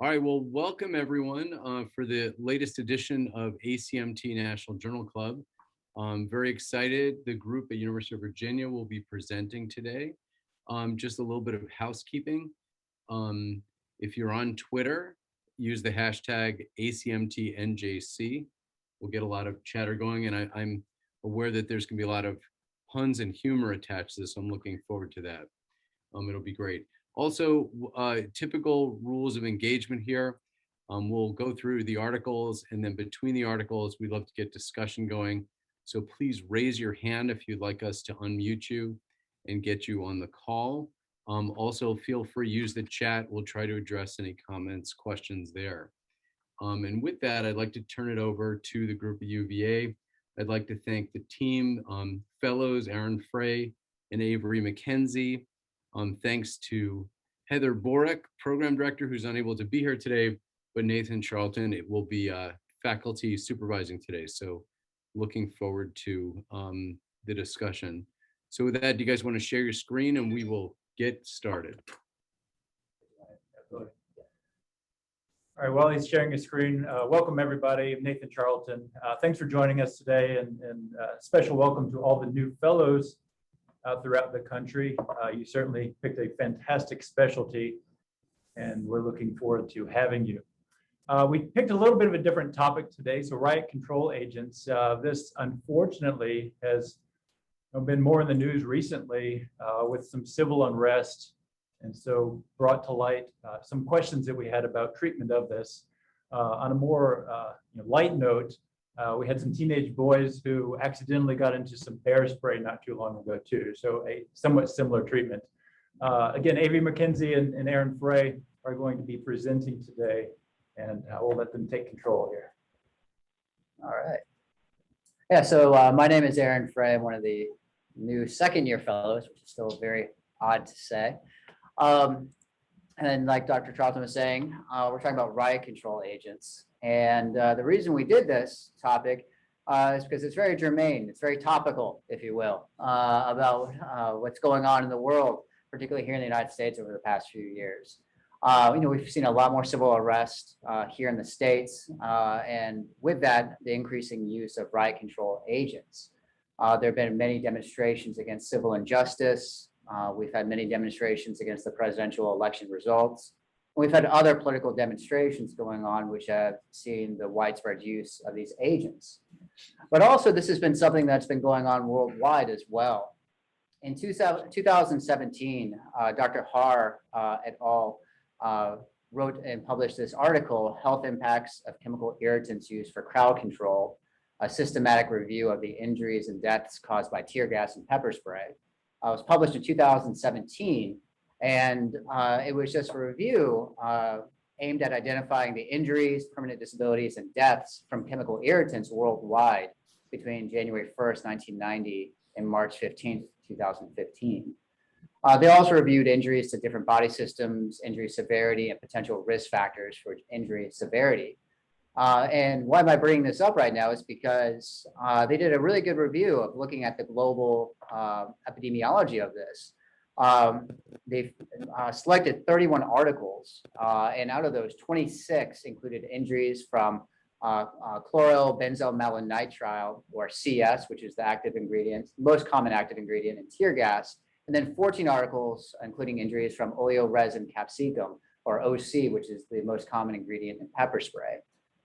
All right, well, welcome everyone for the latest edition of ACMT National Journal Club. I'm very excited. The group at University of Virginia will be presenting today. Just a little bit of housekeeping. Um, if you're on Twitter, use the hashtag ACMTNJC. We'll get a lot of chatter going, and I'm aware that there's going to be a lot of puns and humor attached to this. So I'm looking forward to that. It'll be great. Also, typical rules of engagement here. We'll go through the articles, and then between the articles, we'd love to get discussion going. So please raise your hand if you'd like us to unmute you and get you on the call. Also, feel free to use the chat. We'll try to address any comments, questions there. And with that, I'd like to turn it over to the group at UVA. I'd like to thank the team, fellows Aaron Frey and Avery McKenzie. Thanks to Heather Borick, program director, who's unable to be here today, but Nathan Charlton, it will be faculty supervising today. So looking forward to the discussion. So with that, do you guys want to share your screen and we will get started? All right, while he's sharing his screen, welcome everybody. I'm Nathan Charlton. Thanks for joining us today, and special welcome to all the new fellows throughout the country. You certainly picked a fantastic specialty, and we're looking forward to having you. We picked a little bit of a different topic today, so riot control agents. This, unfortunately, has been more in the news recently with some civil unrest, and so brought to light some questions that we had about treatment of this. On a more light note, we had some teenage boys who accidentally got into some bear spray not too long ago too, so a somewhat similar treatment. Again, Avery McKenzie and Aaron Frey are going to be presenting today, and we'll let them take control here. All right. Yeah, so my name is Aaron Frey. I'm one of the new second-year fellows, which is still very odd to say. And like Dr. Charlton was saying, we're talking about riot control agents. And the reason we did this topic is because it's very germane. It's very topical, if you will, about what's going on in the world, particularly here in the United States over the past few years. We've seen a lot more civil unrest here in the States. And with that, the increasing use of riot control agents. There have been many demonstrations against civil injustice. We've had many demonstrations against the presidential election results. We've had other political demonstrations going on which have seen the widespread use of these agents. But also, this has been something that's been going on worldwide as well. In 2017, Dr. Haar et al. Wrote and published this article, Health Impacts of Chemical Irritants Used for Crowd Control, a systematic review of the injuries and deaths caused by tear gas and pepper spray. It was published in 2017, and it was just a review aimed at identifying the injuries, permanent disabilities, and deaths from chemical irritants worldwide between January 1st, 1990 and March 15th, 2015. They also reviewed injuries to different body systems, injury severity, and potential risk factors for injury severity. And why am I bringing this up right now is because they did a really good review of looking at the global epidemiology of this. They've selected 31 articles, and out of those, 26 included injuries from chlorobenzylmalonitrile, or CS, which is the active ingredient, most common active ingredient in tear gas, and then 14 articles including injuries from oleoresin capsicum, or OC, which is the most common ingredient in pepper spray.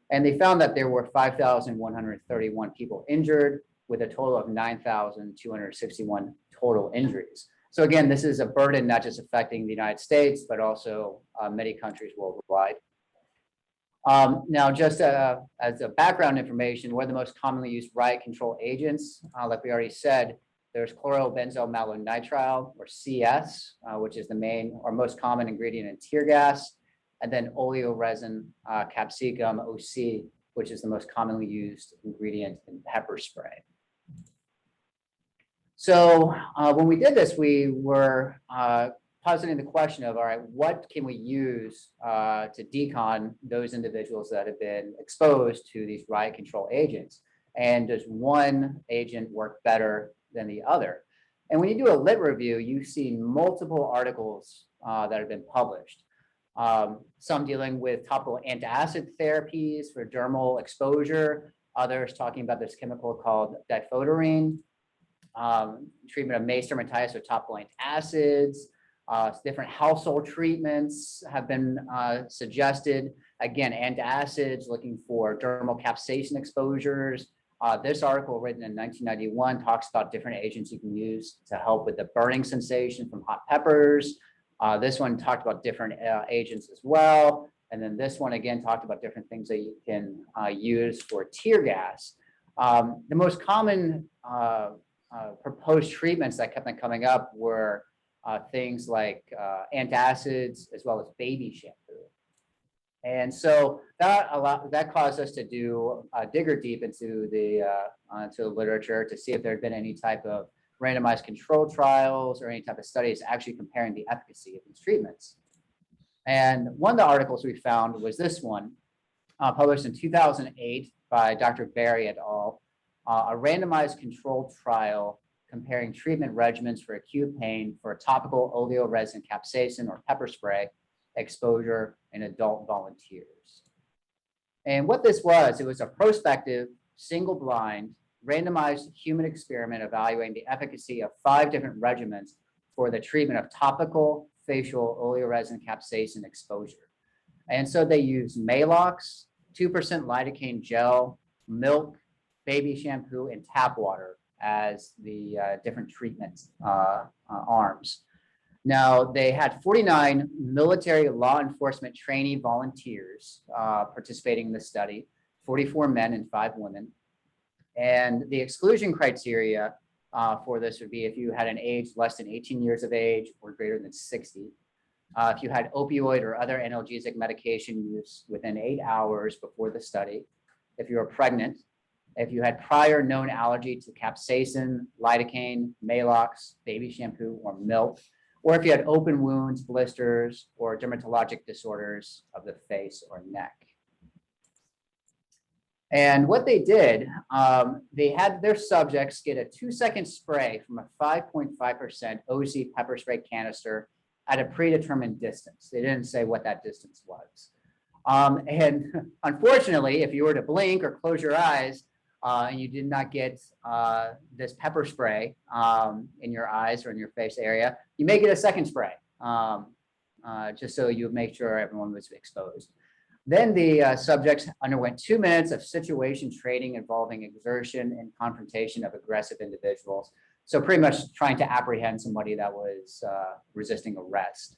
And they found that there were 5,131 people injured, with a total of 9,261 total injuries. So again, this is a burden not just affecting the United States, but also many countries worldwide. Now, just as a background information, what are the most commonly used riot control agents? Like we already said, there's chlorobenzylmalonitrile, or CS, which is the main or most common ingredient in tear gas, and then oleoresin capsicum, OC, which is the most commonly used ingredient in pepper spray. So when we did this, we were positing the question of, all right, what can we use to decon those individuals that have been exposed to these riot control agents? And does one agent work better than the other? And when you do a lit review, you see multiple articles that have been published. Some dealing with topical antacid therapies for dermal exposure, others talking about this chemical called diphoterine, treatment of MACE dermatitis with topical antacids, different household treatments have been suggested. Again, antacids looking for dermal capsaicin exposures. This article written in 1991 talks about different agents you can use to help with the burning sensation from hot peppers. This one talked about different agents as well. And then this one again talked about different things that you can use for tear gas. The most common proposed treatments that kept on coming up were things like antacids as well as baby shampoo. And so that caused us to do digger deep into the literature to see if there had been any type of randomized control trials or any type of studies actually comparing the efficacy of these treatments. And one of the articles we found was this one, published in 2008 by Dr. Berry et al., a randomized controlled trial comparing treatment regimens for acute pain for topical oleoresin capsaicin or pepper spray exposure in adult volunteers. And what this was, it was a prospective, single-blind, randomized human experiment evaluating the efficacy of 5 different regimens for the treatment of topical facial oleoresin capsaicin exposure. And so they used Maalox, 2% lidocaine gel, milk, baby shampoo, and tap water as the different treatment arms. Now, they had 49 military law enforcement trainee volunteers participating in the study, 44 men and 5 women. And the exclusion criteria for this would be if you had an age less than 18 years of age or greater than 60. If you had opioid or other analgesic medication use within 8 hours before the study. If you were pregnant. If you had prior known allergy to capsaicin, lidocaine, Maalox, baby shampoo, or milk. Or if you had open wounds, blisters, or dermatologic disorders of the face or neck. And what they did, they had their subjects get a 2-second spray from a 5.5% OZ pepper spray canister at a predetermined distance. They didn't say what that distance was. And unfortunately, if you were to blink or close your eyes and you did not get this pepper spray in your eyes or in your face area, you may get a second spray, just so you make sure everyone was exposed. Then the subjects underwent 2 minutes of situation training involving exertion and confrontation of aggressive individuals. So pretty much trying to apprehend somebody that was resisting arrest.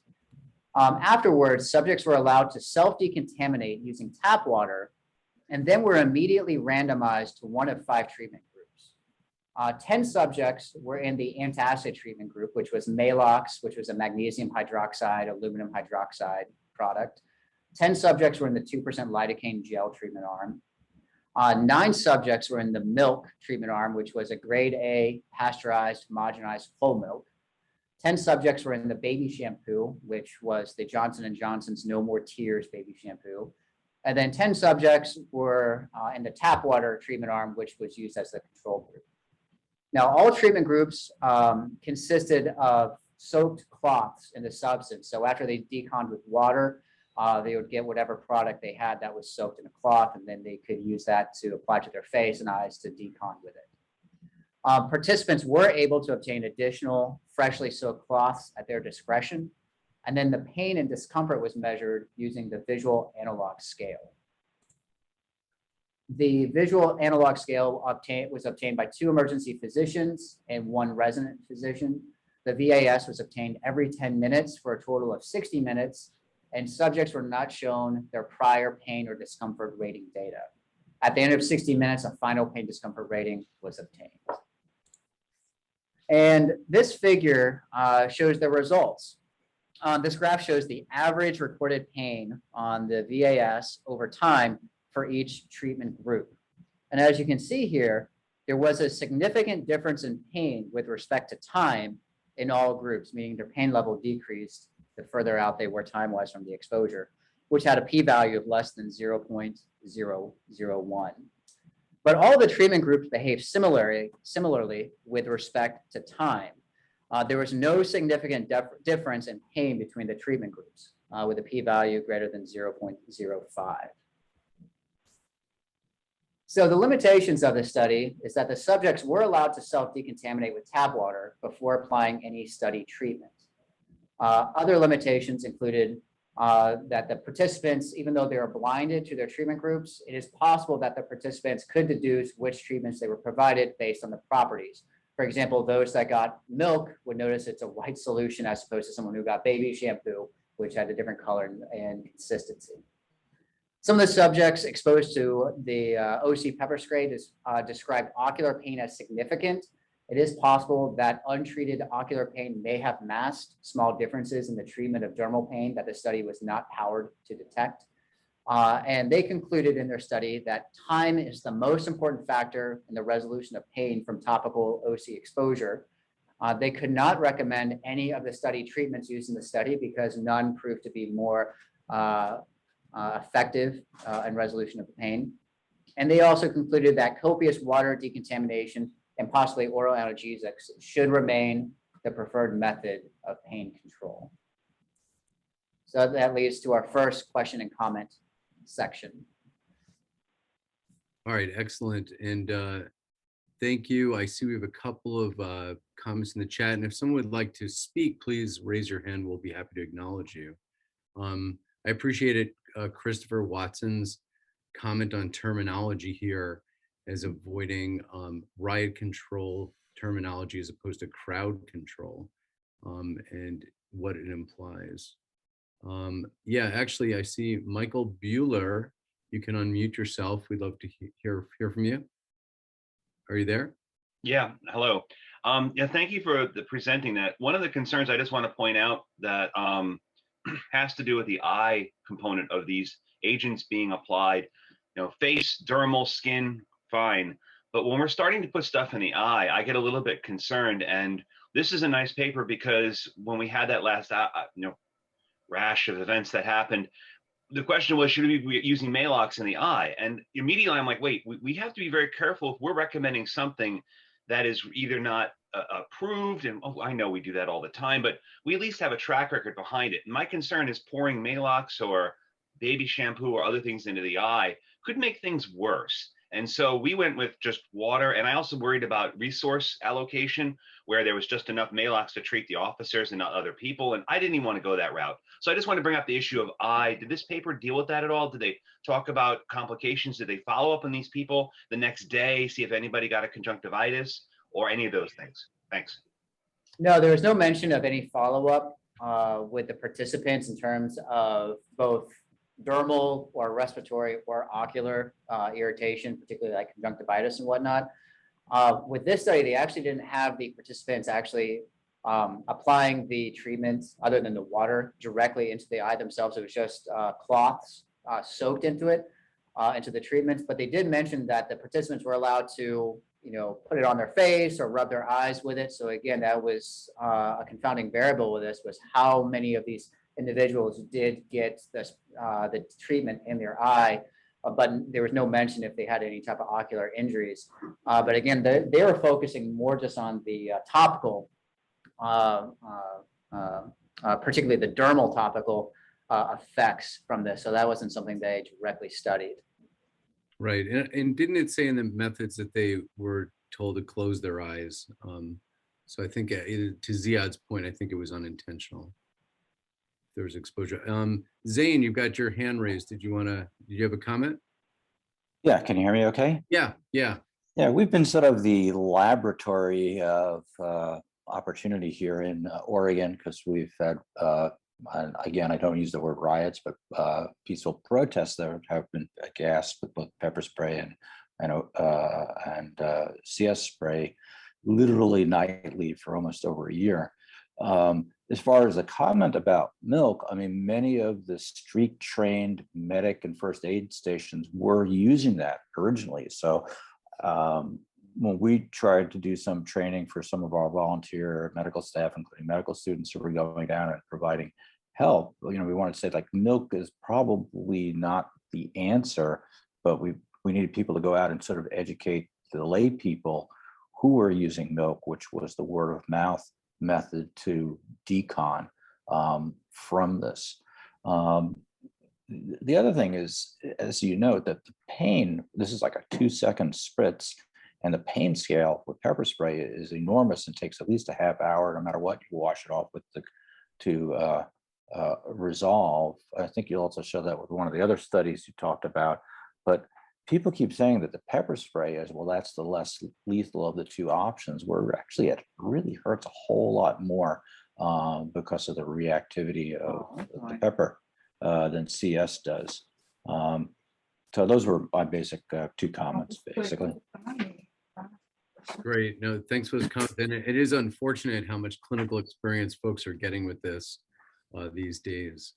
Afterwards, subjects were allowed to self-decontaminate using tap water, and then were immediately randomized to one of 5 treatment groups. 10 subjects were in the antacid treatment group, which was Maalox, which was a magnesium hydroxide, aluminum hydroxide product. 10 subjects were in the 2% lidocaine gel treatment arm. 9 subjects were in the milk treatment arm, which was a grade A pasteurized, homogenized whole milk. 10 subjects were in the baby shampoo, which was the Johnson & Johnson's No More Tears baby shampoo. And then 10 subjects were in the tap water treatment arm, which was used as the control group. Now, all treatment groups consisted of soaked cloths in the substance. So after they deconned with water, they would get whatever product they had that was soaked in a cloth, and then they could use that to apply to their face and eyes to decon with it. Participants were able to obtain additional freshly soaked cloths at their discretion, and then the pain and discomfort was measured using the visual analog scale. The visual analog scale was obtained by 2 emergency physicians and 1 resident physician. The VAS was obtained every 10 minutes for a total of 60 minutes, and subjects were not shown their prior pain or discomfort rating data. At the end of 60 minutes, a final pain discomfort rating was obtained. And this figure shows the results. This graph shows the average recorded pain on the VAS over time for each treatment group. And as you can see here, there was a significant difference in pain with respect to time in all groups, meaning their pain level decreased the further out they were time-wise from the exposure, which had a p-value of less than 0.001. But all the treatment groups behaved similarly with respect to time. There was no significant difference in pain between the treatment groups. with a p-value greater than 0.05. So the limitations of this study is that the subjects were allowed to self-decontaminate with tap water before applying any study treatment. Other limitations included that the participants, even though they were blinded to their treatment groups, it is possible that the participants could deduce which treatments they were provided based on the properties. For example, those that got milk would notice it's a white solution as opposed to someone who got baby shampoo, which had a different color and consistency. Some of the subjects exposed to the OC pepper spray described ocular pain as significant. It is possible that untreated ocular pain may have masked small differences in the treatment of dermal pain that the study was not powered to detect. And they concluded in their study that time is the most important factor in the resolution of pain from topical OC exposure. They could not recommend any of the study treatments used in the study because none proved to be more effective in resolution of the pain. And they also concluded that copious water decontamination and possibly oral analgesics should remain the preferred method of pain control. So that leads to our first question and comment section. All right, excellent. And thank you. I see we have a couple of comments in the chat. And if someone would like to speak, please raise your hand. We'll be happy to acknowledge you. I appreciate it, Christopher Watson's comment on terminology here as avoiding riot control terminology as opposed to crowd control and what it implies. Yeah, actually, I see Michael Bueller. You can unmute yourself. We'd love to hear from you. Are you there? Yeah, hello. Yeah, thank you for presenting that. One of the concerns I just want to point out that has to do with the eye component of these agents being applied. You know, face, dermal, skin, fine. But when we're starting to put stuff in the eye, I get a little bit concerned. And this is a nice paper because when we had that last, rash of events that happened, the question was, should we be using Maalox in the eye? And immediately I'm like, wait, we have to be very careful if we're recommending something that is either not approved, and I know we do that all the time, but we at least have a track record behind it. And my concern is pouring Maalox or baby shampoo or other things into the eye could make things worse. And so we went with just water. And I also worried about resource allocation, where there was just enough Maalox to treat the officers and not other people. And I didn't even want to go that route. So I just want to bring up the issue of eye. Did this paper deal with that at all? Did they talk about complications? Did they follow up on these people the next day, see if anybody got a conjunctivitis or any of those things? Thanks. No, there was no mention of any follow-up with the participants in terms of both dermal or respiratory or ocular irritation, particularly like conjunctivitis and whatnot. With this study, they actually didn't have the participants actually applying the treatments other than the water directly into the eye themselves. It was just cloths soaked into it, into the treatments. But they did mention that the participants were allowed to, put it on their face or rub their eyes with it. So again, that was a confounding variable with this, was how many of these individuals did get this, the treatment in their eye, but there was no mention if they had any type of ocular injuries. But again, they were focusing more just on the topical, particularly the dermal topical effects from this. So that wasn't something they directly studied. Right. And didn't it say in the methods that they were told to close their eyes? So I think to Ziad's point, I think it was unintentional. There was exposure. Zane, you've got your hand raised. Did you have a comment? Yeah, can you hear me okay? Yeah. Yeah, we've been sort of the laboratory of opportunity here in Oregon, because we've had, and again, I don't use the word riots, but peaceful protests that have been gassed with both pepper spray and CS spray literally nightly for almost over a year. As far as the comment about milk, I mean, many of the street trained medic and first aid stations were using that originally. So when we tried to do some training for some of our volunteer medical staff, including medical students who were going down and providing help, we wanted to say like milk is probably not the answer, but we needed people to go out and sort of educate the lay people who were using milk, which was the word of mouth method to decon from this. The other thing is, as you note, that the pain, this is like a 2-second spritz, and the pain scale with pepper spray is enormous and takes at least a half hour, no matter what you wash it off with to resolve. I think you also show that with one of the other studies you talked about, but people keep saying that the pepper spray is, well, that's the less lethal of the two options, where actually it really hurts a whole lot more because of the reactivity of the pepper than CS does. So those were my basic 2 comments, basically. Great. No, thanks for those comments. And it is unfortunate how much clinical experience folks are getting with this these days.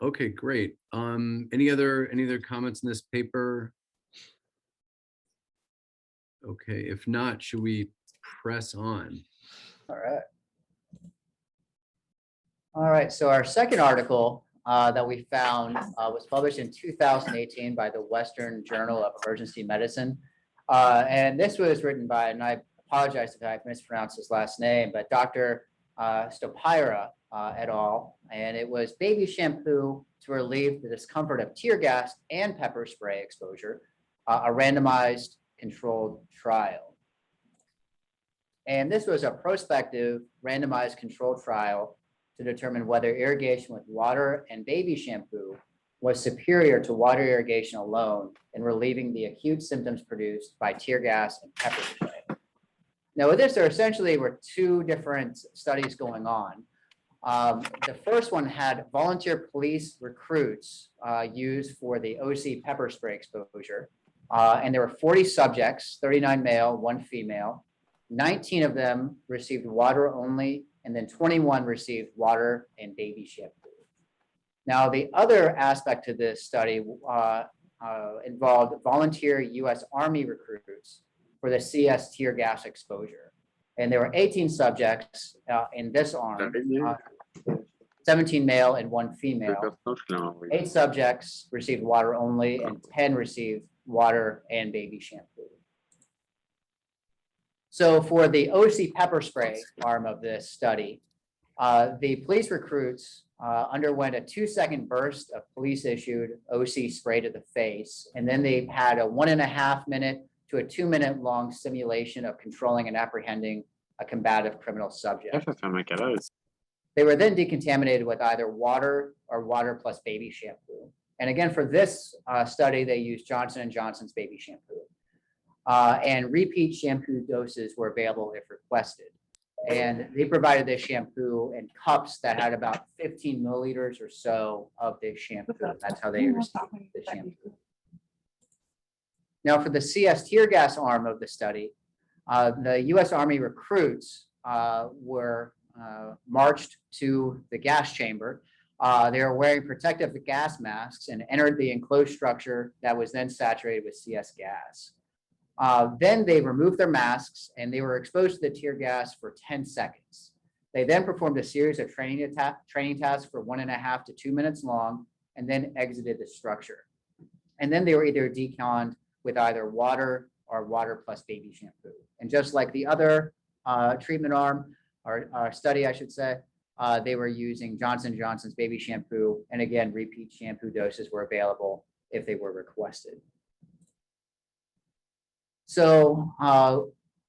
Okay, great. Any other comments in this paper? Okay, if not, should we press on? All right. All right, so our second article that we found was published in 2018 by the Western Journal of Emergency Medicine. And this was written by, and I apologize if I mispronounced his last name, but Dr. Stopira et al. And it was baby shampoo to relieve the discomfort of tear gas and pepper spray exposure, a randomized controlled trial. And this was a prospective randomized controlled trial to determine whether irrigation with water and baby shampoo was superior to water irrigation alone in relieving the acute symptoms produced by tear gas and pepper spray. Now with this, there essentially were 2 different studies going on. The first one had volunteer police recruits used for the OC pepper spray exposure. And there were 40 subjects, 39 male, 1 female. 19 of them received water only, and then 21 received water and baby shampoo. Now, the other aspect to this study involved volunteer U.S. Army recruits for the CS tear gas exposure. And there were 18 subjects in this arm, 17 male and 1 female. 8 subjects received water only, and 10 received water and baby shampoo. So for the OC pepper spray arm of this study, the police recruits underwent a 2-second burst of police-issued OC spray to the face, and then they had a 1.5 minute to a 2-minute long simulation of controlling and apprehending a combative criminal subject. They were then decontaminated with either water or water plus baby shampoo. And again, for this study, they used Johnson & Johnson's baby shampoo. And repeat shampoo doses were available if requested. And they provided this shampoo in cups that had about 15 milliliters or so of this shampoo. That's how they received the shampoo. Now for the CS tear gas arm of the study, the U.S. Army recruits were marched to the gas chamber. They were wearing protective gas masks and entered the enclosed structure that was then saturated with CS gas. Then they removed their masks and they were exposed to the tear gas for 10 seconds. They then performed a series of training tasks for 1.5 to 2 minutes long, and then exited the structure. And then they were either deconned with either water or water plus baby shampoo. And just like the other treatment arm, or study, I should say, they were using Johnson & Johnson's baby shampoo. And again, repeat shampoo doses were available if they were requested. So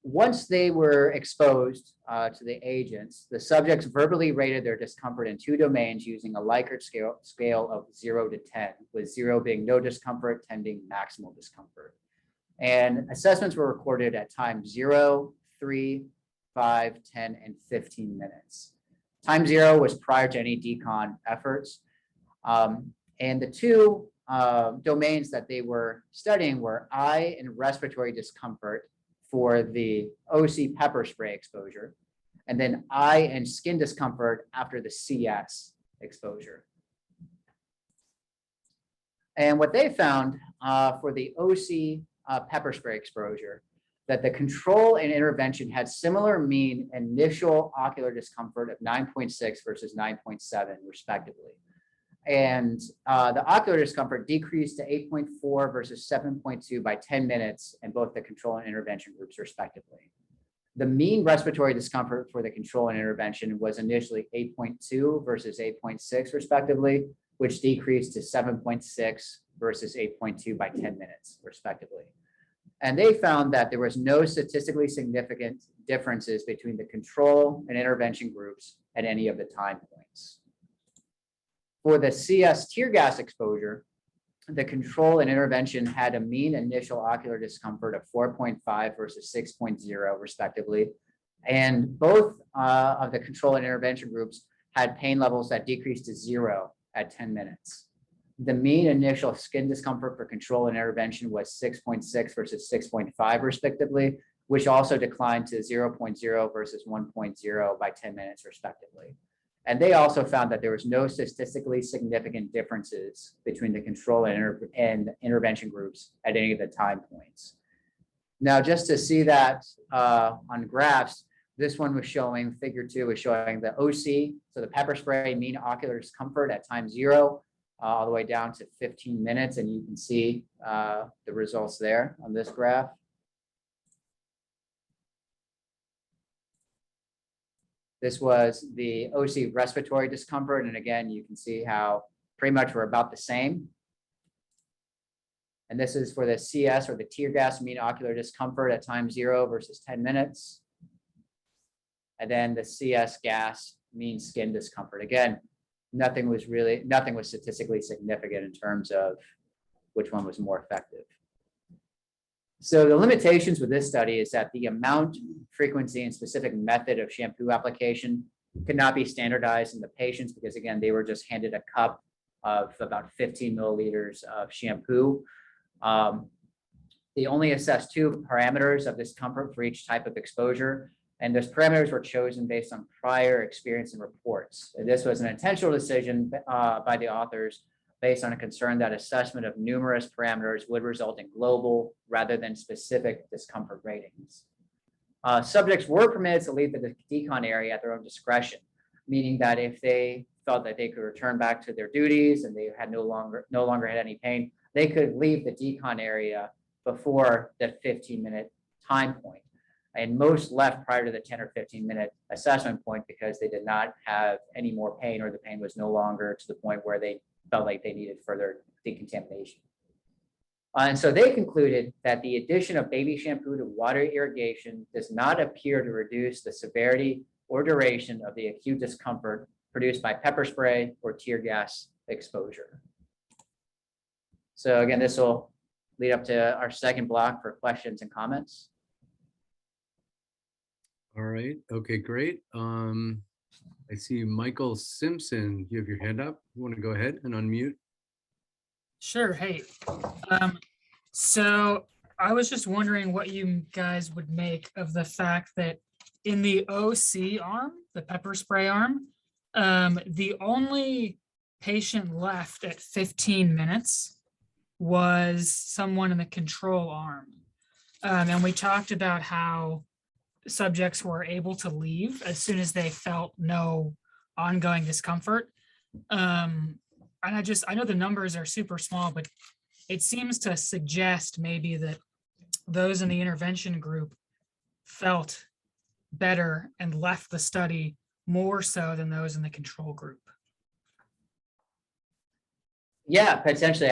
once they were exposed to the agents, the subjects verbally rated their discomfort in 2 domains using a Likert scale of 0 to 10, with 0 being no discomfort, 10 being maximal discomfort. And assessments were recorded at time 0, 3, 5, 10, and 15 minutes. Time 0 was prior to any decon efforts. And the 2 domains that they were studying were eye and respiratory discomfort for the OC pepper spray exposure, and then eye and skin discomfort after the CS exposure. And what they found for the OC pepper spray exposure, that the control and intervention had similar mean initial ocular discomfort of 9.6 versus 9.7 respectively. And the ocular discomfort decreased to 8.4 versus 7.2 by 10 minutes in both the control and intervention groups respectively. The mean respiratory discomfort for the control and intervention was initially 8.2 versus 8.6 respectively, which decreased to 7.6 versus 8.2 by 10 minutes respectively. And they found that there was no statistically significant differences between the control and intervention groups at any of the time points. For the CS tear gas exposure, the control and intervention had a mean initial ocular discomfort of 4.5 versus 6.0 respectively. And both of the control and intervention groups had pain levels that decreased to 0 at 10 minutes. The mean initial skin discomfort for control and intervention was 6.6 versus 6.5 respectively, which also declined to 0.0 versus 1.0 by 10 minutes respectively. And they also found that there was no statistically significant differences between the control and intervention groups at any of the time points. Now, just to see that on graphs, this one was showing, figure 2 was showing the OC, so the pepper spray mean ocular discomfort at time 0, all the way down to 15 minutes. And you can see the results there on this graph. This was the OC respiratory discomfort. And again, you can see how pretty much we're about the same. And this is for the CS or the tear gas mean ocular discomfort at time 0 versus 10 minutes. And then the CS gas mean skin discomfort. Again, nothing was statistically significant in terms of which one was more effective. So the limitations with this study is that the amount, frequency, and specific method of shampoo application could not be standardized in the patients because, again, they were just handed a cup of about 15 milliliters of shampoo. They only assessed 2 parameters of discomfort for each type of exposure, and those parameters were chosen based on prior experience and reports. And this was an intentional decision by the authors based on a concern that assessment of numerous parameters would result in global rather than specific discomfort ratings. Subjects were permitted to leave the decon area at their own discretion, meaning that if they felt that they could return back to their duties and they had no longer had any pain, they could leave the decon area before the 15-minute time point. And most left prior to the 10 or 15-minute assessment point because they did not have any more pain, or the pain was no longer to the point where they felt like they needed further decontamination. And so they concluded that the addition of baby shampoo to water irrigation does not appear to reduce the severity or duration of the acute discomfort produced by pepper spray or tear gas exposure. So again, this will lead up to our second block for questions and comments. All right. Okay, great. I see Michael Simpson. You have your hand up. You want to go ahead and unmute? Sure. Hey, so I was just wondering what you guys would make of the fact that in the OC arm, the pepper spray arm, the only patient left at 15 minutes was someone in the control arm. And we talked about how subjects were able to leave as soon as they felt no ongoing discomfort. And I know the numbers are super small, but it seems to suggest maybe that those in the intervention group felt better and left the study more so than those in the control group. Yeah, potentially.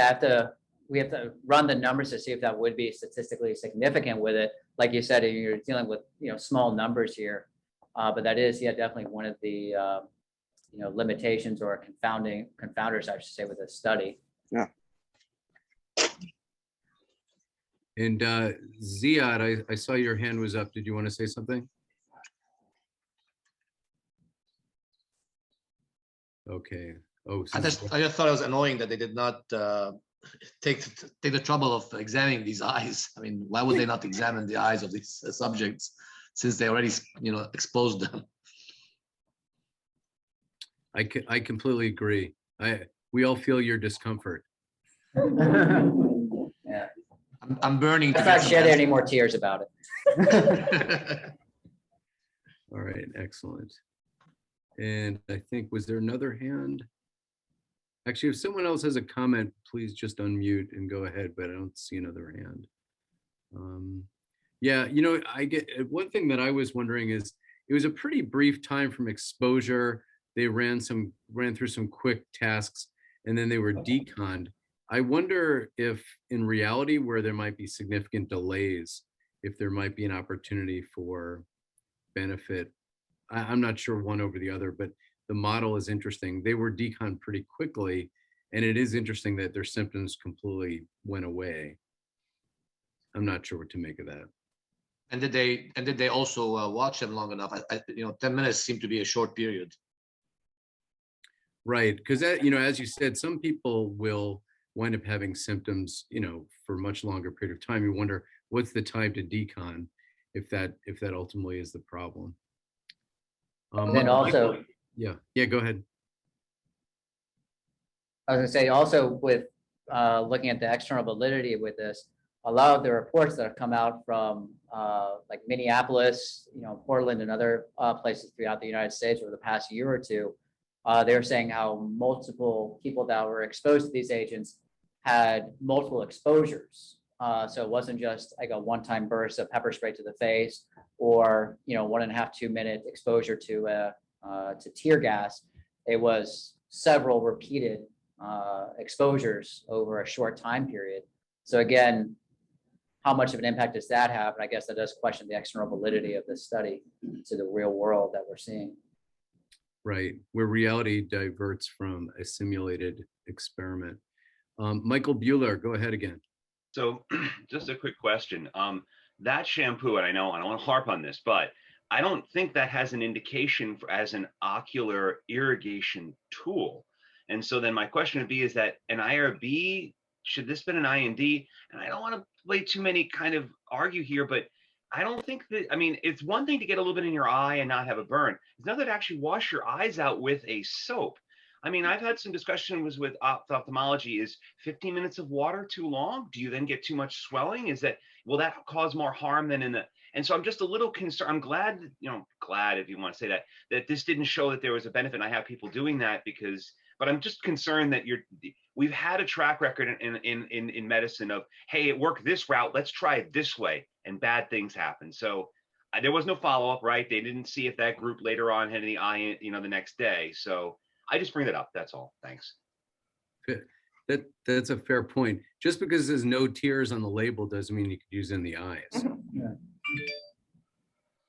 We have to run the numbers to see if that would be statistically significant with it. Like you said, you're dealing with small numbers here, but that is definitely one of the limitations or confounders, I should say, with this study. Yeah. And Ziad, I saw your hand was up. Did you want to say something? Okay. Oh, I just thought it was annoying that they did not take the trouble of examining these eyes. I mean, why would they not examine the eyes of these subjects since they already exposed them? I completely agree. We all feel your discomfort. Yeah. I'm burning. Let's not shed any more tears about it. All right, excellent. And I think, was there another hand? Actually, if someone else has a comment, please just unmute and go ahead, but I don't see another hand. Yeah, I get one thing that I was wondering is it was a pretty brief time from exposure. They ran through some quick tasks and then they were deconned. I wonder if in reality where there might be significant delays, if there might be an opportunity for benefit. I'm not sure one over the other, but the model is interesting. They were deconned pretty quickly, and it is interesting that their symptoms completely went away. I'm not sure what to make of that. And did they also watch them long enough? 10 minutes seemed to be a short period. Right, because as you said, some people will wind up having symptoms, for a much longer period of time. You wonder what's the time to decon if that ultimately is the problem. And then also, yeah, go ahead. I was gonna say also with looking at the external validity with this, a lot of the reports that have come out from like Minneapolis, Portland and other places throughout the United States over the past year or two, they were saying how multiple people that were exposed to these agents had multiple exposures. So it wasn't just like a one-time burst of pepper spray to the face or 1.5 to 2 minute exposure to tear gas. It was several repeated exposures over a short time period. So again, how much of an impact does that have? And I guess that does question the external validity of this study to the real world that we're seeing. Right, where reality diverts from a simulated experiment. Michael Bueller, go ahead again. So just a quick question. That shampoo, and I know I don't want to harp on this, but I don't think that has an indication as an ocular irrigation tool. And so then my question would be, is that an IRB? Should this been an IND? And I don't want to play too many kind of argue here, but I don't think that, it's one thing to get a little bit in your eye and not have a burn. It's another to actually wash your eyes out with a soap. I've had some discussions with ophthalmology. Is 15 minutes of water too long? Do you then get too much swelling? Will that cause more harm than and so I'm just a little concerned. I'm glad, glad if you want to say that this didn't show that there was a benefit. And I have people doing that but I'm just concerned that we've had a track record in medicine of, hey, it worked this route, let's try it this way, and bad things happen. So there was no follow-up, right? They didn't see if that group later on had any eye, the next day. So I just bring that up. That's all. Thanks. That's a fair point. Just because there's no tears on the label doesn't mean you could use it in the eyes. Yeah.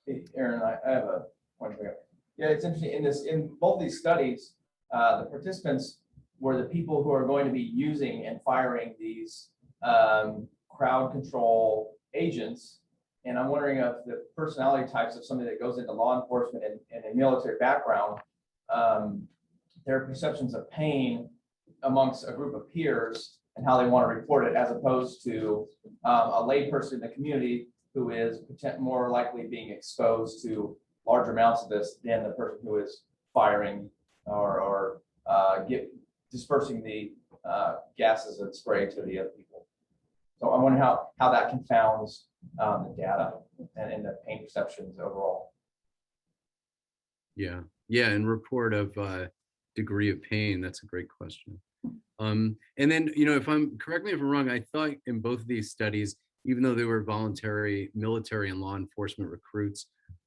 Hey, Aaron, I have a point for you. Yeah, it's interesting. In both these studies, the participants were the people who are going to be using and firing these crowd control agents. And I'm wondering if the personality types of somebody that goes into law enforcement and a military background, their perceptions of pain amongst a group of peers and how they want to report it, as opposed to a lay person in the community who is more likely being exposed to large amounts of this than the person who is firing or dispersing the gases and spray to the other people. So I wonder how that confounds the data and the pain perceptions overall. Yeah, and report of degree of pain. That's a great question. And then, correct me if I'm wrong, I thought in both of these studies, even though they were voluntary military and law enforcement recruits,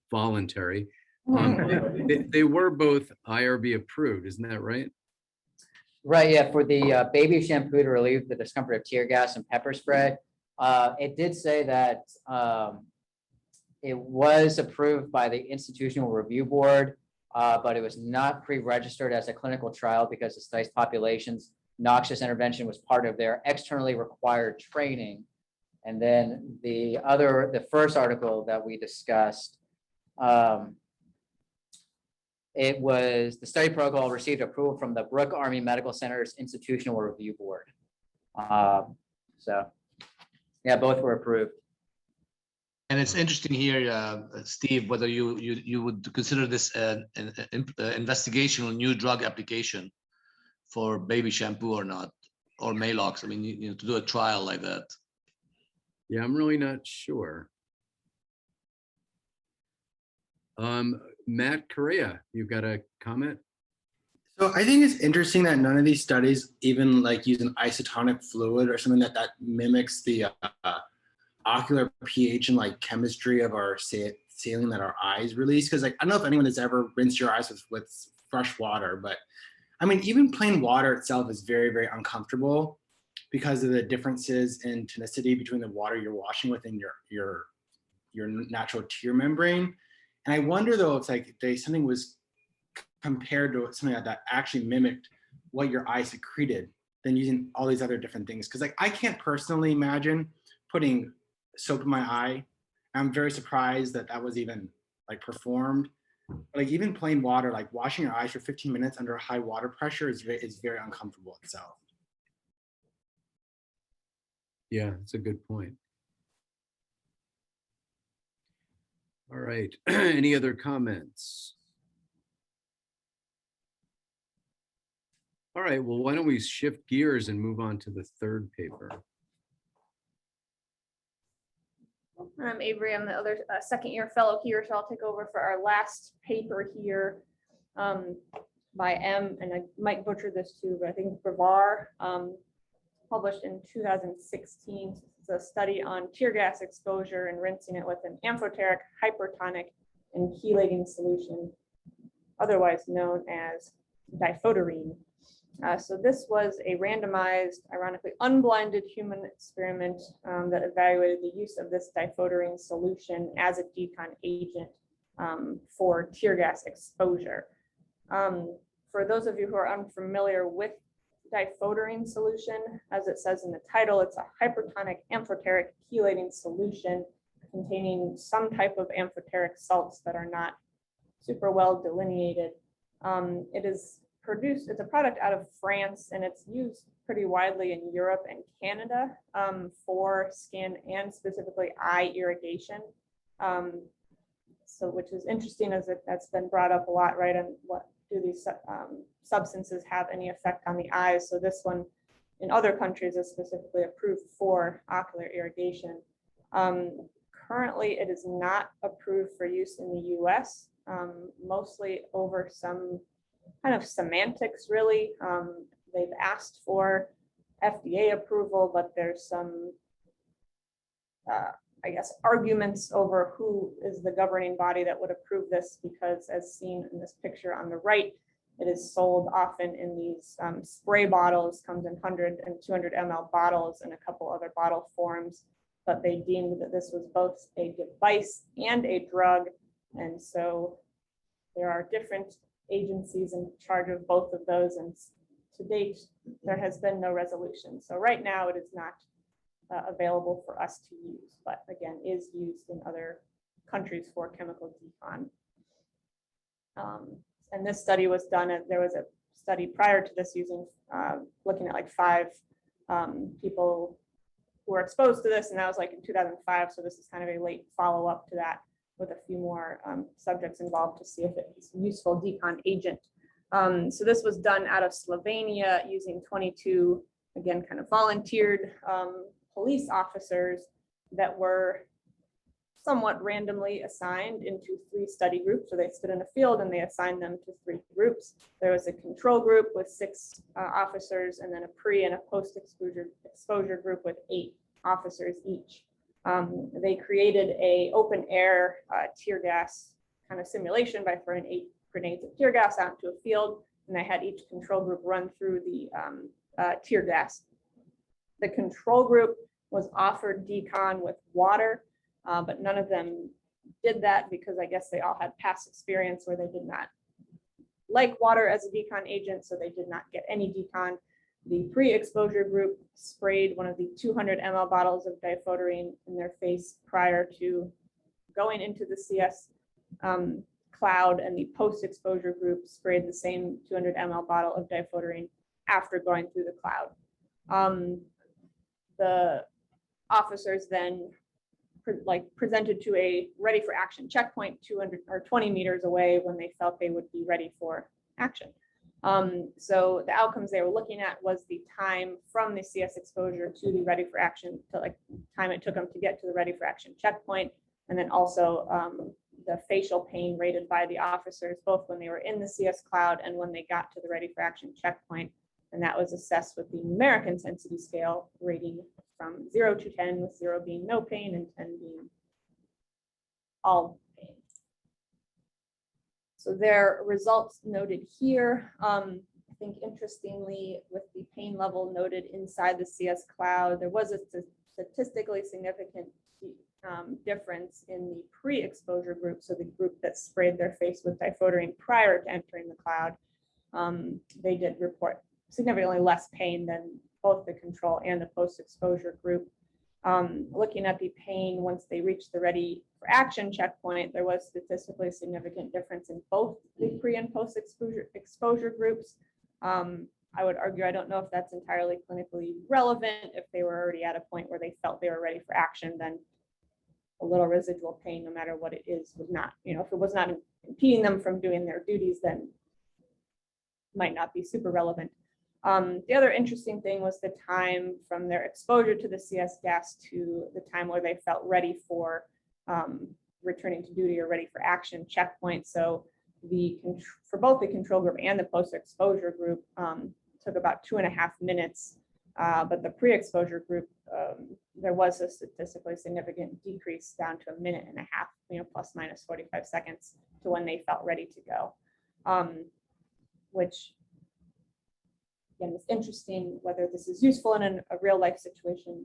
voluntary, they were both IRB approved. Isn't that right? Right, yeah, for the baby shampoo to relieve the discomfort of tear gas and pepper spray, it did say that it was approved by the Institutional Review Board, but it was not pre-registered as a clinical trial because the study's population's noxious intervention was part of their externally required training. And then the first article that we discussed, it was the study protocol received approval from the Brooke Army Medical Center's Institutional Review Board. So yeah, both were approved. And it's interesting here, Steve, whether you would consider this an investigational new drug application for baby shampoo or not, or Malox. To do a trial like that. Yeah, I'm really not sure. Matt Correa, you've got a comment? So I think it's interesting that none of these studies even use an isotonic fluid or something that mimics the ocular pH and like chemistry of our saline that our eyes release? Because like I don't know if anyone has ever rinsed your eyes with fresh water, but I mean even plain water itself is very, very uncomfortable because of the differences in tonicity between the water you're washing with and your natural tear membrane. And I wonder though if like something was compared to something that actually mimicked what your eye secreted than using all these other different things. Because like I can't personally imagine putting soap in my eye. I'm very surprised that that was even like performed. Like even plain water, like washing your eyes for 15 minutes under high water pressure is very uncomfortable itself. Yeah, that's a good point. All right, any other comments? All right, well, why don't we shift gears and move on to the third paper? I'm Avery. I'm the other second year fellow here, so I'll take over for our last paper here by M, and I might butcher this too, but I think Brevar, published in 2016. It's a study on tear gas exposure and rinsing it with an amphoteric, hypertonic, and chelating solution, otherwise known as diphoterine. So this was a randomized, ironically unblinded human experiment that evaluated the use of this diphoterine solution as a decon agent for tear gas exposure. For those of you who are unfamiliar with diphoterine solution, as it says in the title, it's a hypertonic amphoteric chelating solution containing some type of amphoteric salts that are not super well delineated. It's a product out of France, and it's used pretty widely in Europe and Canada for skin and specifically eye irrigation. So which is interesting, as that's been brought up a lot, right? And what do these substances have any effect on the eyes? So this one in other countries is specifically approved for ocular irrigation. Currently, it is not approved for use in the US, mostly over some kind of semantics, really. They've asked for FDA approval, but there's some, I guess, arguments over who is the governing body that would approve this, because as seen in this picture on the right, it is sold often in these spray bottles, comes in 100 and 200 ml bottles and a couple other bottle forms, but they deemed that this was both a device and a drug. And so there are different agencies in charge of both of those, and to date there has been no resolution. So right now it is not available for us to use, but again is used in other countries for chemical decon. And this study was done, there was a study prior to this using looking at like 5 people who were exposed to this, and that was like in 2005. So this is kind of a late follow-up to that, with a few more subjects involved to see if it's a useful decon agent. So this was done out of Slovenia using 22, again, kind of volunteered police officers that were somewhat randomly assigned into 3 study groups. So they stood in a field and they assigned them to 3 groups. There was a control group with 6 officers, and then a pre and a post-exposure group with 8 officers each. They created a open air tear gas kind of simulation by throwing 8 grenades of tear gas out into a field, and they had each control group run through the tear gas. The control group was offered decon with water, but none of them did that because I guess they all had past experience where they did not like water as a decon agent, so they did not get any decon. The pre-exposure group sprayed one of the 200 ml bottles of diphoterine in their face prior to going into the CS cloud, and the post-exposure group sprayed the same 200 ml bottle of diphoterine after going through the cloud. The officers then presented to a ready for action checkpoint 200 or 20 meters away when they felt they would be ready for action. So the outcomes they were looking at was the time from the CS exposure to the ready for action, to like time it took them to get to the ready for action checkpoint, and then also the facial pain rated by the officers, both when they were in the CS cloud and when they got to the ready for action checkpoint. And that was assessed with the numeric intensity scale rating from 0 to 10, with 0 being no pain and 10 being all pain. So their results noted here. I think interestingly, with the pain level noted inside the CS cloud, there was a statistically significant difference in the pre-exposure group, so the group that sprayed their face with diphoterine prior to entering the cloud. They did report significantly less pain than both the control and the post-exposure group. Looking at the pain once they reached the ready for action checkpoint, there was statistically significant difference in both the pre and post exposure groups. I would argue, I don't know if that's entirely clinically relevant. If they were already at a point where they felt they were ready for action, then a little residual pain, no matter what it is, would not, if it was not impeding them from doing their duties, then might not be super relevant. The other interesting thing was the time from their exposure to the CS gas to the time where they felt ready for returning to duty or ready for action checkpoint. So for both the control group and the post-exposure group took about 2.5 minutes, but the pre-exposure group, there was a statistically significant decrease down to 1.5 minutes, plus minus 45 seconds to when they felt ready to go, which again, it's interesting whether this is useful in a real life situation.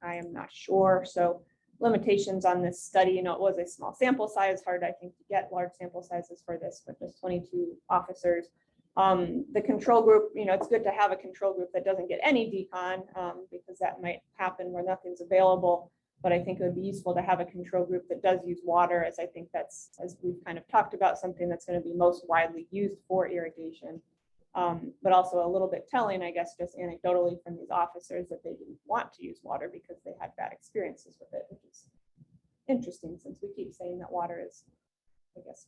I am not sure. So limitations on this study, it was a small sample size, hard, I think, to get large sample sizes for this, but just 22 officers. The control group, it's good to have a control group that doesn't get any decon because that might happen where nothing's available. But I think it would be useful to have a control group that does use water, as I think that's, as we've kind of talked about, something that's going to be most widely used for irrigation. But also a little bit telling, I guess, just anecdotally from these officers that they didn't want to use water because they had bad experiences with it, which is interesting since we keep saying that water is, I guess,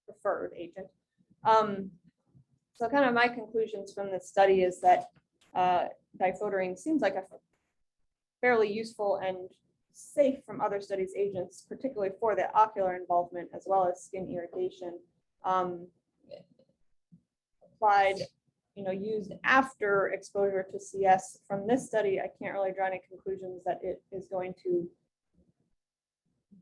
preferred agent. So kind of my conclusions from this study is that diphoterine seems like a fairly useful and safe from other studies agents, particularly for the ocular involvement as well as skin irrigation. Applied, used after exposure to CS. From this study, I can't really draw any conclusions that it is going to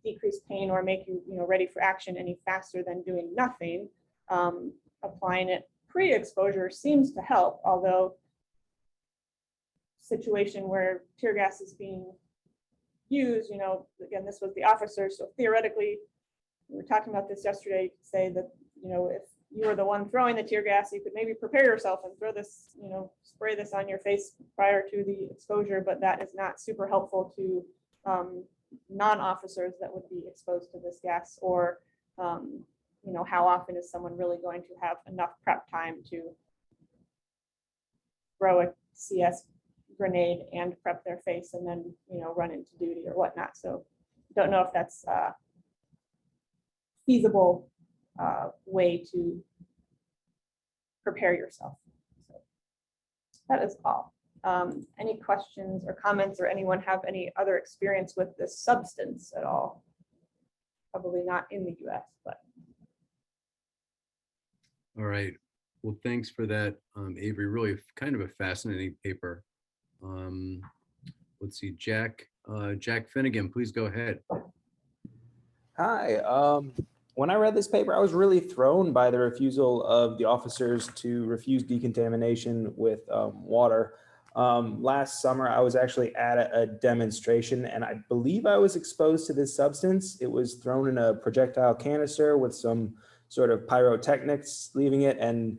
decrease pain or make you, ready for action any faster than doing nothing. Applying it pre-exposure seems to help, although situation where tear gas is being used, again, this was the officer, so theoretically, we were talking about this yesterday, you could say that, if you were the one throwing the tear gas, you could maybe prepare yourself and throw this, spray this on your face prior to the exposure, but that is not super helpful to non-officers that would be exposed to this gas, or how often is someone really going to have enough prep time to throw a CS grenade and prep their face and then, run into duty or whatnot. So don't know if that's a feasible way to prepare yourself. So that is all. Any questions or comments, or anyone have any other experience with this substance at all? Probably not in the US, but. All right. Well, thanks for that, Avery. Really kind of a fascinating paper. Let's see, Jack Finnegan, please go ahead. Hi. When I read this paper, I was really thrown by the refusal of the officers to refuse decontamination with water. Last summer, I was actually at a demonstration, and I believe I was exposed to this substance. It was thrown in a projectile canister with some sort of pyrotechnics leaving it, and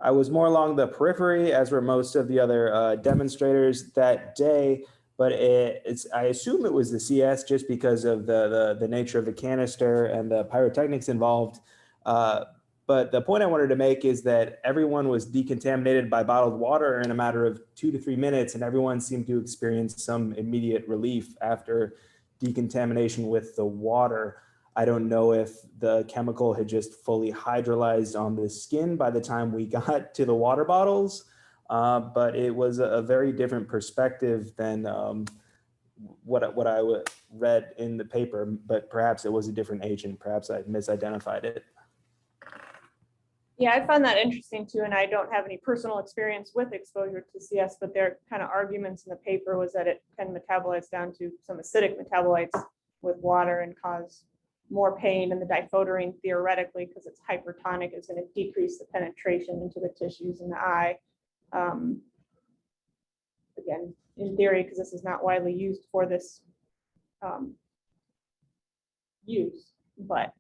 I was more along the periphery, as were most of the other demonstrators that day. But I assume it was the CS just because of the nature of the canister and the pyrotechnics involved. But the point I wanted to make is that everyone was decontaminated by bottled water in a matter of 2 to 3 minutes, and everyone seemed to experience some immediate relief after decontamination with the water. I don't know if the chemical had just fully hydrolyzed on the skin by the time we got to the water bottles. But it was a very different perspective than what I read in the paper, but perhaps it was a different agent. Perhaps I misidentified it. Yeah, I found that interesting too, and I don't have any personal experience with exposure to CS, but their kind of arguments in the paper was that it can metabolize down to some acidic metabolites with water and cause more pain, and the diphoterine theoretically, because it's hypertonic, is going to decrease the penetration into the tissues in the eye. Again, in theory, because this is not widely used for this use, but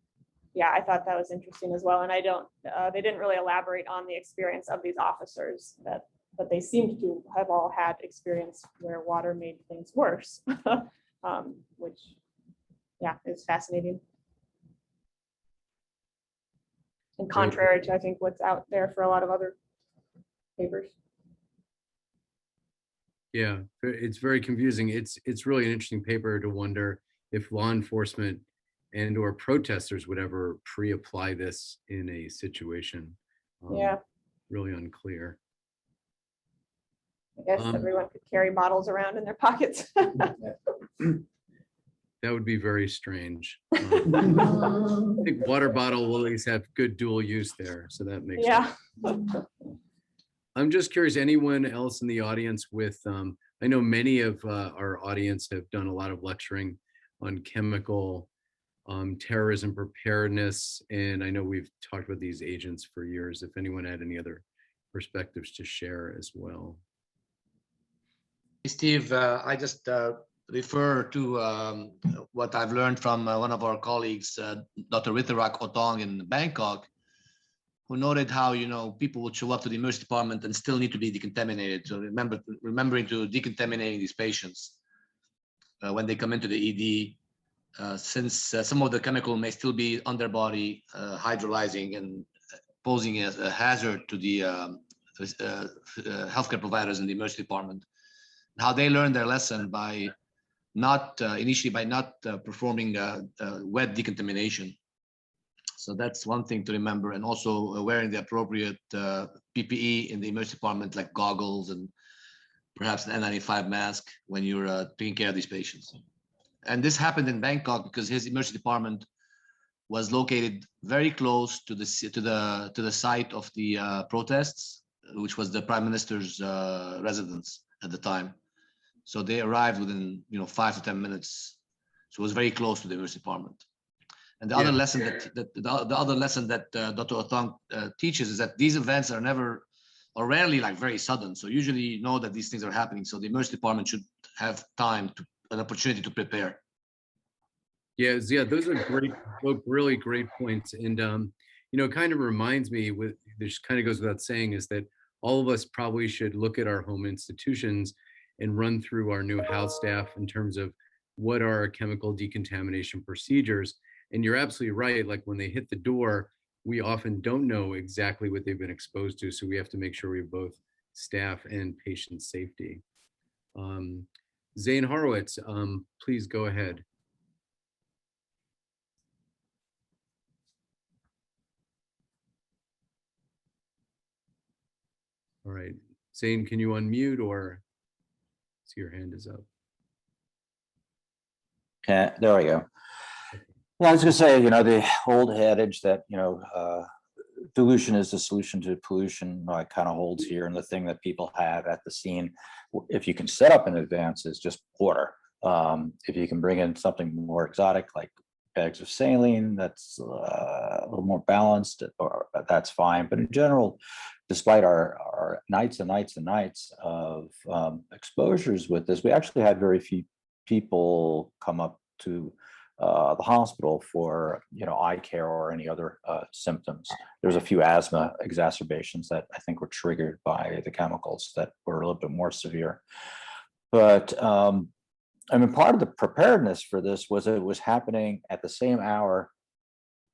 yeah, I thought that was interesting as well. And I don't, they didn't really elaborate on the experience of these officers, but they seemed to have all had experience where water made things worse, which, yeah, is fascinating. And contrary to, I think, what's out there for a lot of other papers. Yeah, it's very confusing. It's really an interesting paper to wonder if law enforcement and or protesters would ever pre-apply this in a situation. Yeah. Really unclear. I guess everyone could carry bottles around in their pockets. That would be very strange. I think water bottle will at least have good dual use there, so that makes yeah. sense. I'm just curious, anyone else in the audience with, I know many of our audience have done a lot of lecturing on chemical terrorism preparedness, and I know we've talked about these agents for years. If anyone had any other perspectives to share as well. Steve, I just refer to what I've learned from one of our colleagues, Dr. Witterak Otong in Bangkok, who noted how, you know, people would show up to the emergency department and still need to be decontaminated. So remembering to decontaminating these patients when they come into the ED, since some of the chemical may still be on their body, hydrolyzing and posing as a hazard to the healthcare providers in the emergency department. How they learned their lesson by not initially by not performing wet decontamination. So that's one thing to remember, and also wearing the appropriate PPE in the emergency department, like goggles and perhaps an N95 mask when you're taking care of these patients. And this happened in Bangkok because his emergency department was located very close to the site of the protests, which was the Prime Minister's residence at the time. So they arrived within 5 to 10 minutes. So it was very close to the emergency department. And the other lesson that Dr. Otong teaches is that these events are never or rarely like very sudden. So usually you know that these things are happening. So the emergency department should have time to an opportunity to prepare. Yes, yeah, those are both really great points. And it kind of reminds me, this kind of goes without saying, is that all of us probably should look at our home institutions and run through our new house staff in terms of what are our chemical decontamination procedures. And you're absolutely right. Like when they hit the door, we often don't know exactly what they've been exposed to. So we have to make sure we have both staff and patient safety. Zane Horowitz, please go ahead. All right, Zane, can you unmute or see your hand is up? Okay, there we go. Yeah, I was gonna say, the old adage that, dilution is the solution to pollution, it kind of holds here. And the thing that people have at the scene, if you can set up in advance, is just water. If you can bring in something more exotic, like bags of saline, that's a little more balanced, or that's fine. But in general, despite our nights and nights and nights of exposures with this, we actually had very few people come up to the hospital for eye care or any other symptoms. There's a few asthma exacerbations that I think were triggered by the chemicals that were a little bit more severe. But part of the preparedness for this was it was happening at the same hour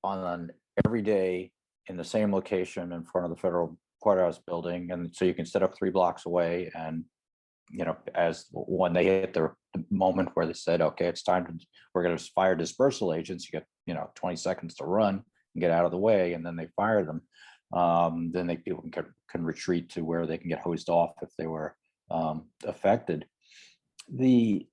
on every day in the same location in front of the federal courthouse building, and so you can set up 3 blocks away. And as when they hit the moment where they said, okay, it's time we're going to fire dispersal agents, you get 20 seconds to run and get out of the way, and then they fire them. Then people can retreat to where they can get hosed off if they were affected. The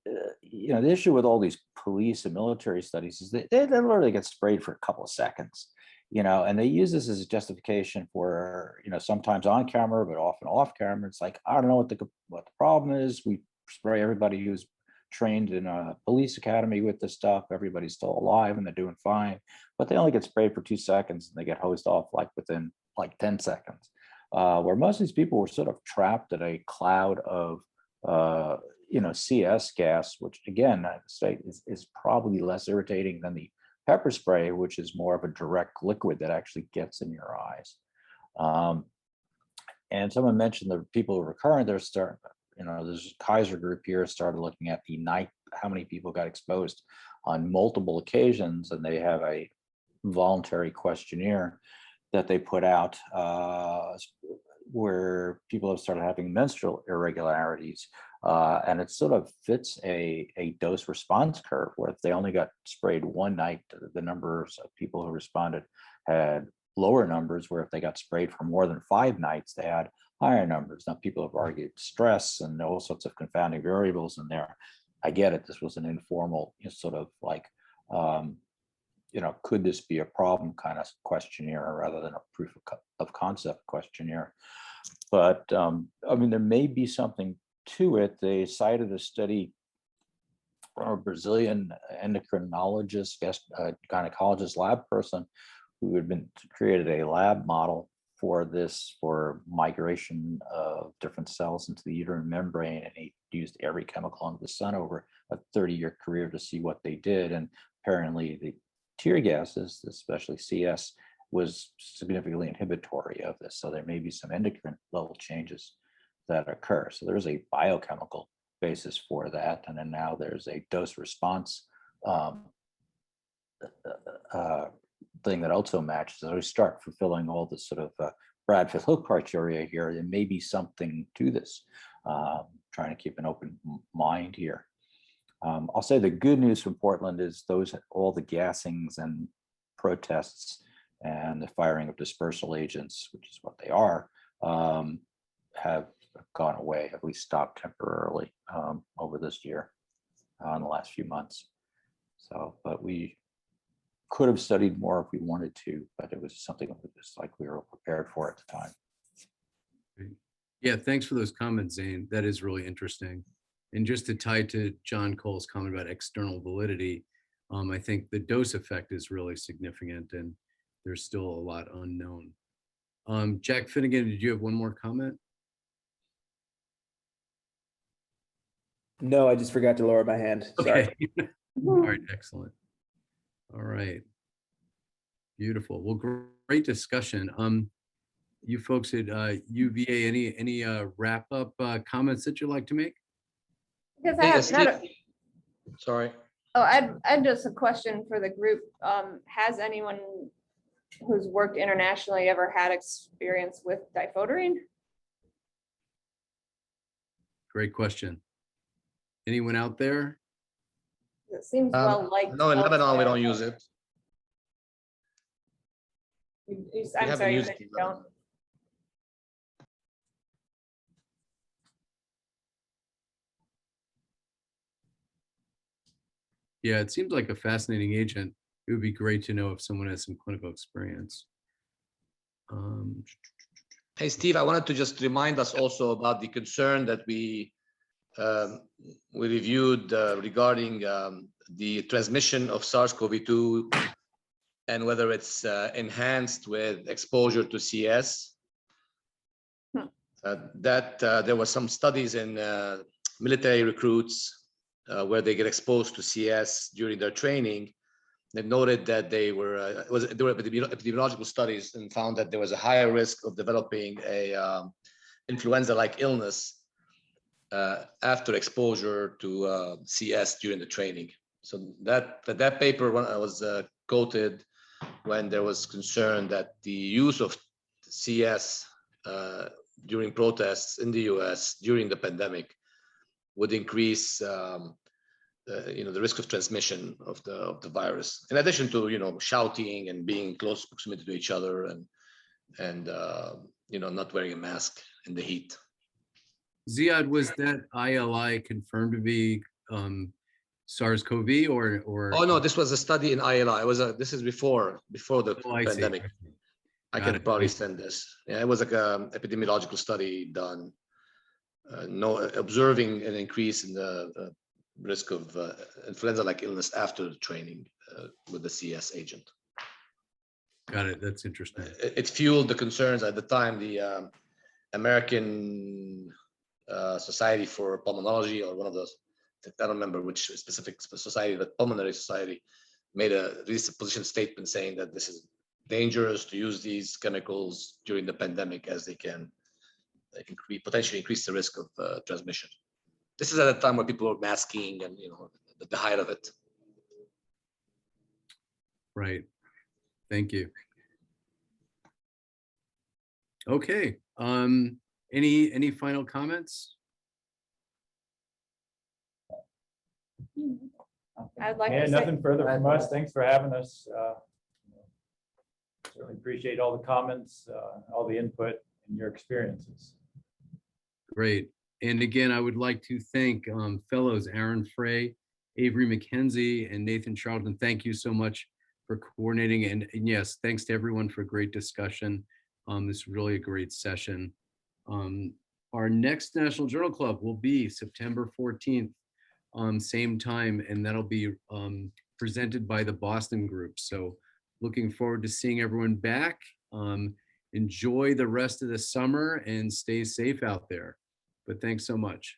the issue with all these police and military studies is that they literally get sprayed for a couple of seconds. and they use this as a justification for, sometimes on camera, but often off camera. It's like, I don't know what the problem is. We spray everybody who's trained in a police academy with this stuff. Everybody's still alive and they're doing fine, but they only get sprayed for 2 seconds and they get hosed off like within like 10 seconds. Where most of these people were sort of trapped in a cloud of, CS gas, which again, I say is probably less irritating than the pepper spray, which is more of a direct liquid that actually gets in your eyes. And someone mentioned the people who are recurrent, they're starting, there's a Kaiser group here started looking at the night, how many people got exposed on multiple occasions, and they have a voluntary questionnaire that they put out where people have started having menstrual irregularities. And it sort of fits a dose response curve where if they only got sprayed one night, the numbers of people who responded had lower numbers, where if they got sprayed for more than 5 nights, they had higher numbers. Now, people have argued stress and all sorts of confounding variables in there. I get it. This was an informal sort of like, could this be a problem kind of questionnaire rather than a proof of concept questionnaire. But there may be something to it. They cited a study from a Brazilian endocrinologist, gynecologist lab person who had created a lab model for this, for migration of different cells into the uterine membrane. And he used every chemical under the sun over a 30-year career to see what they did. And apparently the tear gases, especially CS, was significantly inhibitory of this. So there may be some endocrine level changes that occur. So there's a biochemical basis for that. And then now there's a dose response thing that also matches. So we start fulfilling all the sort of Bradford Hill criteria here. There may be something to this. Trying to keep an open mind here. I'll say the good news from Portland is all the gassings and protests and the firing of dispersal agents, which is what they are, have gone away, at least stopped temporarily over this year, in the last few months. So, but we could have studied more if we wanted to, but it was something that was like we were prepared for at the time. Yeah, thanks for those comments, Zane. That is really interesting. And just to tie to John Cole's comment about external validity, I think the dose effect is really significant and there's still a lot unknown. Jack Finnegan, did you have one more comment? No, I just forgot to lower my hand. Sorry. Okay. All right, excellent. All right. Beautiful. Well, great discussion. You folks at UVA, any wrap up comments that you'd like to make? Because I have not Sorry. Oh, I'd just a question for the group. Has anyone who's worked internationally ever had experience with diphoterine? Great question. Anyone out there? It seems well liked. No, in Lebanon we don't use it. I'm haven't sorry, you used said it you in don't. Yeah, it seems like a fascinating agent. It would be great to know if someone has some clinical experience. Hey, Steve, I wanted to just remind us also about the concern that we reviewed regarding the transmission of SARS-CoV-2 and whether it's enhanced with exposure to CS. There were some studies in military recruits where they get exposed to CS during their training. They noted that there were epidemiological studies and found that there was a higher risk of developing a influenza-like illness after exposure to CS during the training. So that paper was quoted when there was concern that the use of CS during protests in the US during the pandemic would increase the risk of transmission of the virus, in addition to shouting and being close proximity to each other and not wearing a mask in the heat. Ziad, was that ILI confirmed to be SARS-CoV or? Oh, no, this was a study in ILI. It was this is before the Oh, I see. pandemic. I Got can it. probably send this. Yeah, it was like a epidemiological study done, observing an increase in the risk of influenza-like illness after training with the CS agent. Got it. That's interesting. It fueled the concerns at the time. The American Society for Pulmonology, or one of those, I don't remember which specific society, but Pulmonary Society, made a position statement saying that this is dangerous to use these chemicals during the pandemic, as they can potentially increase the risk of transmission. This is at a time where people were masking and, the height of it. Right. Thank you. Okay. Any final comments? I'd like Yeah, to say, nothing further from us. Thanks for having us. Certainly appreciate all the comments, all the input and your experiences. Great. And again, I would like to thank fellows Aaron Frey, Avery McKenzie, and Nathan Charlton. Thank you so much for coordinating. And yes, thanks to everyone for a great discussion. This is really a great session. Our next National Journal Club will be September 14th, same time, and that'll be presented by the Boston group. So looking forward to seeing everyone back. Enjoy the rest of the summer and stay safe out there. But thanks so much.